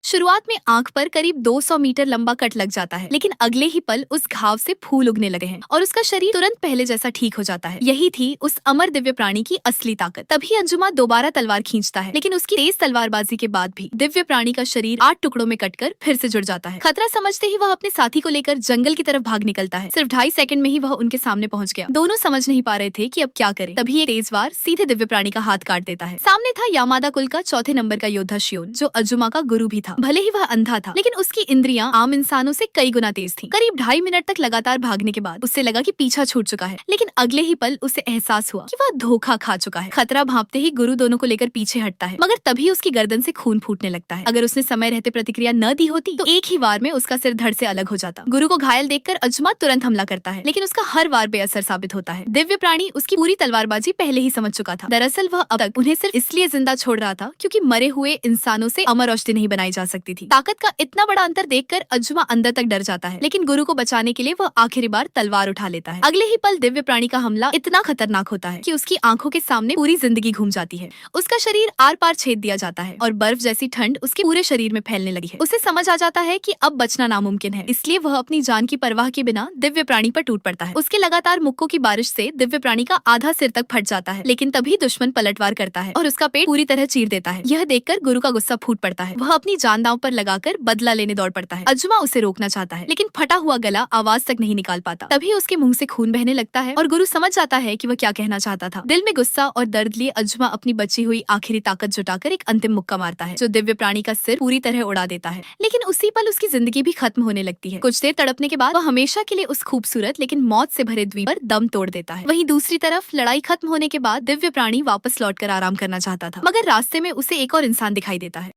शुरुआत में आंख पर करीब 200 मीटर लंबा कट लग जाता है, लेकिन अगले ही पल उस घाव से फूल उगने लगे हैं और उसका शरीर तुरंत पहले जैसा ठीक हो जाता है। यही थी उस अमर दिव्य प्राणी की असली ताकत। तभी अंजुमा दोबारा तलवार खींचता है, लेकिन उसकी तेज तलवारबाजी के बाद भी दिव्य प्राणी का शरीर 8 टुकड़ों में कटकर फिर से जुड़ जाता है। खतरा समझते ही वह अपने साथी को लेकर जंगल की तरफ भाग निकलता है। सिर्फ 2.5 सेकंड में ही वह उनके सामने पहुंच गया। दोनों समझ नहीं पा रहे थे कि अब क्या करें। तभी एक तेज वार सीधे दिव्य प्राणी का हाथ काट देता है। सामने था यामादा कुल का चौथे नंबर का योद्धा शियोन, जो अंजुमा का गुरु भी था। भले ही वह अंधा था, लेकिन उसकी इंद्रियां आम इंसानों से कई गुना तेज थीं। करीब 2.5 मिनट तक लगातार भागने के बाद उससे लगा कि पीछा छूट चुका है, लेकिन अगले ही पल उसे एहसास हुआ कि वह धोखा खा चुका है। खतरा भांपते ही गुरु दोनों को लेकर पीछे हटता है, मगर तभी उसकी गर्दन से खून फूटने लगता है। अगर उसने समय रहते प्रतिक्रिया न दी होती तो एक ही वार में उसका सिर धड़ से अलग हो जाता। गुरु को घायल देखकर अंजुमा तुरंत हमला करता है, लेकिन उसका हर वार बेअसर साबित होता है। दिव्य प्राणी उसकी पूरी तलवारबाजी पहले ही समझ चुका था। दरअसल वह अब तक उन्हें सिर्फ इसलिए जिंदा छोड़ रहा था क्योंकि मरे हुए इंसानों से अमर औषधि नहीं बनाई जा सकती थी। ताकत का इतना बड़ा अंतर देखकर अंजुमा अंदर तक डर जाता है, लेकिन गुरु को बचाने के लिए वह आखिरी बार तलवार उठा लेता है। अगले ही पल दिव्य प्राणी का हमला इतना खतरनाक होता है कि उसकी आंखों के सामने पूरी जिंदगी घूम जाती है। उसका शरीर आर पार छेद दिया जाता है और बर्फ जैसी ठंड उसके पूरे शरीर में फैलने लगी है। उसे समझ आ जाता है कि अब बचना नामुमकिन है, इसलिए वह अपनी जान की परवाह के बिना दिव्य प्राणी पर टूट पड़ता है। उसके लगातार मुक्कों की बारिश से दिव्य प्राणी का आधा सिर तक फट जाता है, लेकिन तभी दुश्मन पलटवार करता है और उसका पेट पूरी तरह चीर देता है। यह देखकर गुरु का गुस्सा फूट पड़ता है। वह अपनी जान दांव पर लगाकर बदला लेने दौड़ पड़ता है। अंजुमा उसे रोकना चाहता है, लेकिन फटा हुआ गला आवाज तक नहीं निकाल पाता। तभी उसके मुंह से खून बहने लगता है और गुरु समझ जाता है कि वह क्या कहना चाहता था। दिल में गुस्सा और दर्द लिए अंजुमा अपनी बची हुई आखिरी ताकत जुटाकर एक अंतिम मुक्का मारता है, जो दिव्य प्राणी का सिर पूरी तरह उड़ा देता है। लेकिन उसी पल उसकी जिंदगी भी खत्म होने लगती है। कुछ देर तड़पने के बाद वह हमेशा के लिए उस खूबसूरत लेकिन मौत से भरे द्वीप पर दम तोड़ देता है। वहीं दूसरी तरफ लड़ाई खत्म होने के बाद दिव्य प्राणी वापस लौटकर आराम करना चाहता था, मगर रास्ते में उसे एक और इंसान दिखाई देता है।